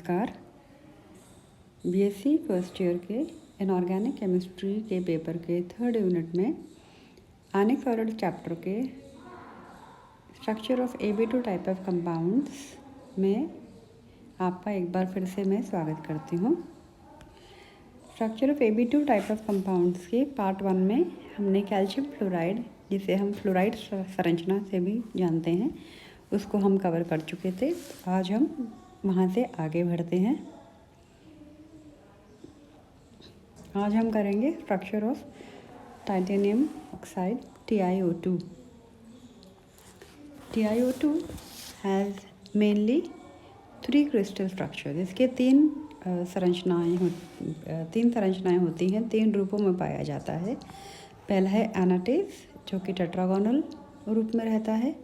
नमस्कार। BSc first year के inorganic chemistry के पेपर के 3rd यूनिट में आयनिक सॉलिड चैप्टर के structure of AB2 type of compounds में आपका एक बार फिर से मैं स्वागत करती हूँ। Structure of AB2 type of compounds के पार्ट 1 में हमने कैल्शियम फ्लोराइड, जिसे हम फ्लोराइड संरचना से भी जानते हैं, उसको हम कवर कर चुके थे। आज हम वहाँ से आगे बढ़ते हैं। आज हम करेंगे structure of titanium oxide TiO2। TiO2 has mainly 3 crystal structure. इसके तीन संरचनाएं होती हैं, 3 रूपों में पाया जाता है। पहला है एनाटेज, जो कि टेट्रागोनल रूप में रहता है।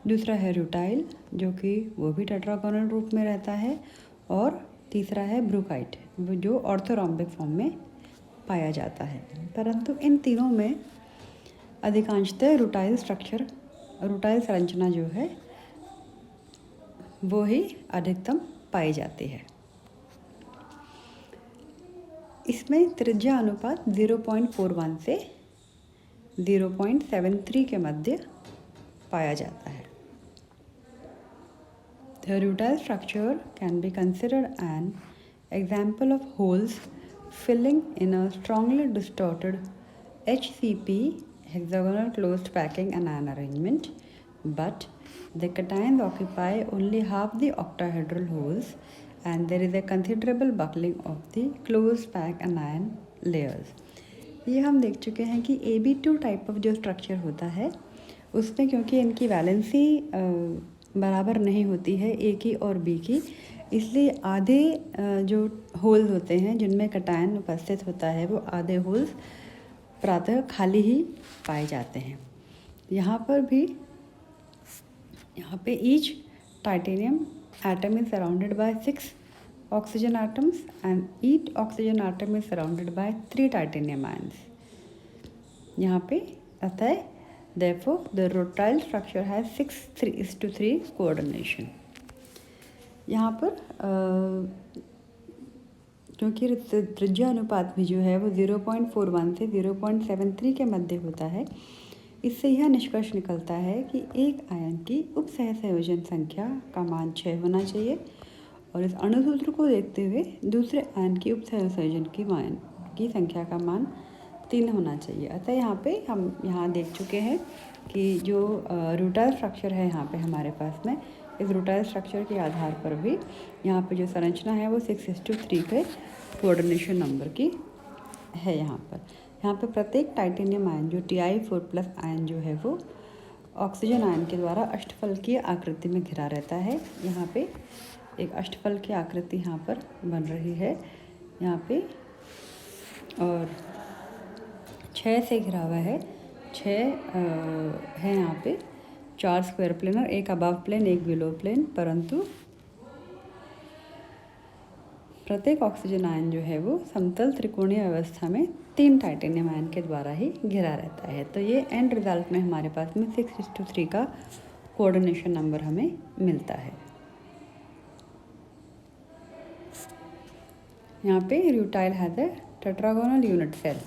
दूसरा है रूटाइल, जो कि वो भी टेट्रागोनल रूप में रहता है। और तीसरा है ब्रूकाइट, वो जो ऑर्थोरोम्बिक फॉर्म में पाया जाता है। परंतु इन तीनों में अधिकांशतः रूटाइल संरचना जो है वो ही अधिकतम पाई जाती है। इसमें त्रिज्या अनुपात 0.41 से 0.73 के मध्य पाया जाता है। The rutile structure can be considered an example of holes filling in a strongly distorted HCP hexagonal closed packing anion arrangement, but the cations occupy only half the octahedral holes and there is a considerable buckling of the closed pack anion layers. ये हम देख चुके हैं कि AB2 type of जो structure होता है उसमें, क्योंकि इनकी वैलेंसी बराबर नहीं होती है A की और B की, इसलिए आधे जो होल्स होते हैं जिनमें कटायन उपस्थित होता है, वो आधे होल्स प्रातः खाली ही पाए जाते हैं। यहाँ पे each titanium atom is surrounded by 6 oxygen atoms and each oxygen atom is surrounded by 3 titanium ions. यहाँ पे अतः therefore the rutile structure has 6:3 coordination। यहाँ पर क्योंकि त्रिज्या अनुपात भी जो है वो 0.41 से 0.73 के मध्य होता है, इससे यह निष्कर्ष निकलता है कि एक आयन की उप सहसंयोजन संख्या का मान 6 होना चाहिए और इस अणुसूत्र को देखते हुए दूसरे आयन की उप सहसंयोजन की संख्या का मान 3 होना चाहिए। अतः हम देख चुके हैं कि जो रूटाइल स्ट्रक्चर है यहाँ पे हमारे पास में, इस रूटाइल स्ट्रक्चर के आधार पर भी यहाँ पे जो संरचना है वो 6:3 पे कोऑर्डिनेशन नंबर की है। यहाँ पे प्रत्येक टाइटेनियम आयन जो Ti4+ आयन जो है वो ऑक्सीजन आयन के द्वारा अष्टफल की आकृति में घिरा रहता है। यहाँ पे एक अष्टफल की आकृति यहाँ पर बन रही है यहाँ पे, और 6 से घिरा हुआ है। 6 है यहाँ पे 4 स्क्वायर प्लेन और एक अबव प्लेन, एक बिलो प्लेन, परंतु प्रत्येक ऑक्सीजन आयन जो है वो समतल त्रिकोणीय अवस्था में 3 टाइटेनियम आयन के द्वारा ही घिरा रहता है। तो ये एंड रिजल्ट में हमारे पास में 6:3 का कोऑर्डिनेशन नंबर हमें मिलता है। यहाँ पे rutile has a tetragonal unit cell.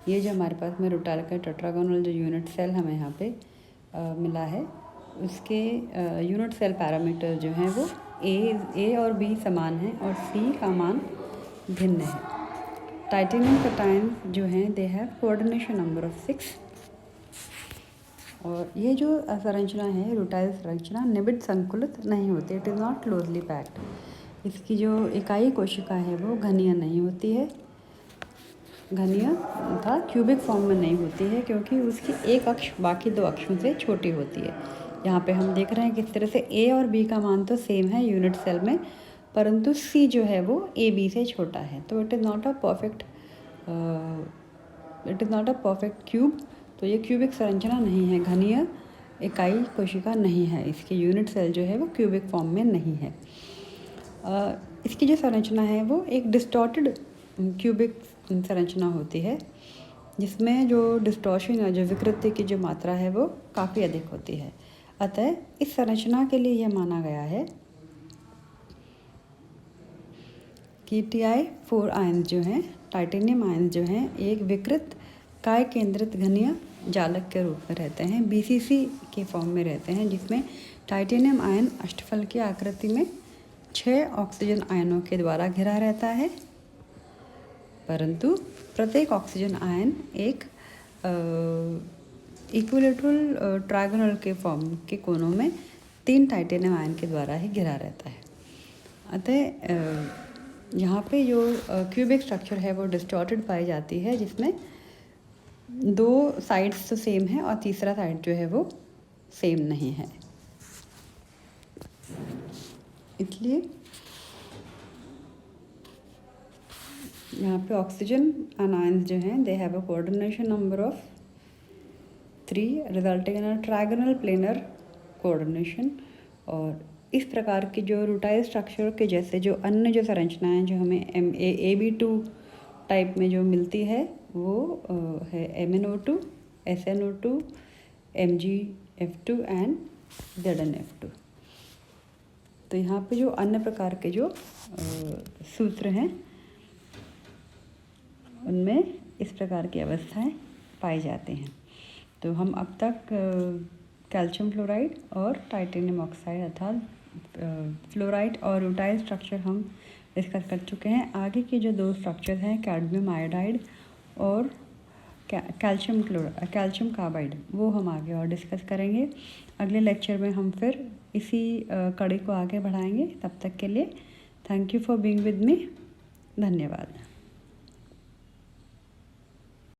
ये जो हमारे पास में रूटाइल का टेट्रागोनल जो यूनिट सेल हमें यहाँ पे मिला है, उसके यूनिट सेल पैरामीटर जो हैं वो A और B समान हैं और C का मान भिन्न है। टाइटेनियम कटायन जो हैं they have coordination number of 6। और ये जो संरचना है रूटाइल संरचना निबिड संकुलित नहीं होती, it is not closely packed. इसकी जो इकाई कोशिका है वो घनीय नहीं होती है, घनीय तथा क्यूबिक फॉर्म में नहीं होती है, क्योंकि उसकी एक अक्ष बाकी 2 अक्षों से छोटी होती है। यहाँ पे हम देख रहे हैं किस तरह से A और B का मान तो सेम है यूनिट सेल में, परंतु C जो है वो AB से छोटा है। तो it is not a perfect cube. तो ये क्यूबिक संरचना नहीं है, घनीय इकाई कोशिका नहीं है, इसकी यूनिट सेल जो है वो क्यूबिक फॉर्म में नहीं है। इसकी जो संरचना है वो एक डिस्टॉर्टेड क्यूबिक संरचना होती है, जिसमें जो डिस्टॉर्शन या जो विकृति की जो मात्रा है वो काफ़ी अधिक होती है। अतः इस संरचना के लिए यह माना गया है कि Ti4 आयन जो हैं, टाइटेनियम आयन जो हैं, एक विकृत काय केंद्रित घनीय जालक के रूप में रहते हैं, BCC के फॉर्म में रहते हैं, जिसमें टाइटेनियम आयन अष्टफल की आकृति में 6 ऑक्सीजन आयनों के द्वारा घिरा रहता है, परंतु प्रत्येक ऑक्सीजन आयन एक इक्विलेटरल ट्रायगोनल के फॉर्म के कोनों में 3 टाइटेनियम आयन के द्वारा ही घिरा रहता है। अतः यहाँ पे जो क्यूबिक स्ट्रक्चर है वो डिस्टॉर्टेड पाई जाती है, जिसमें 2 साइड्स तो सेम है और तीसरा साइड जो है वो सेम नहीं है। इसलिए यहाँ पे ऑक्सीजन आयन्स जो हैं, they have a coordination number of 3 resulting in a trigonal planar coordination. और इस प्रकार की जो रूटाइल स्ट्रक्चर के जैसे जो अन्य जो संरचनाएं जो हमें AB2 टाइप में जो मिलती है वो है MnO2, SnO2, MgF2 and ZnF2। तो यहाँ पे जो अन्य प्रकार के जो सूत्र हैं उनमें इस प्रकार की अवस्थाएं पाई जाती हैं। तो हम अब तक कैल्शियम फ्लोराइड और टाइटेनियम ऑक्साइड अर्थात फ्लोराइड और रूटाइल स्ट्रक्चर हम डिस्कस कर चुके हैं। आगे के जो 2 स्ट्रक्चर हैं, कैडमियम आयोडाइड और कैल्शियम कार्बाइड, वो हम आगे और डिस्कस करेंगे। अगले लेक्चर में हम फिर इसी कड़ी को आगे बढ़ाएंगे। तब तक के लिए thank you for being with me. धन्यवाद।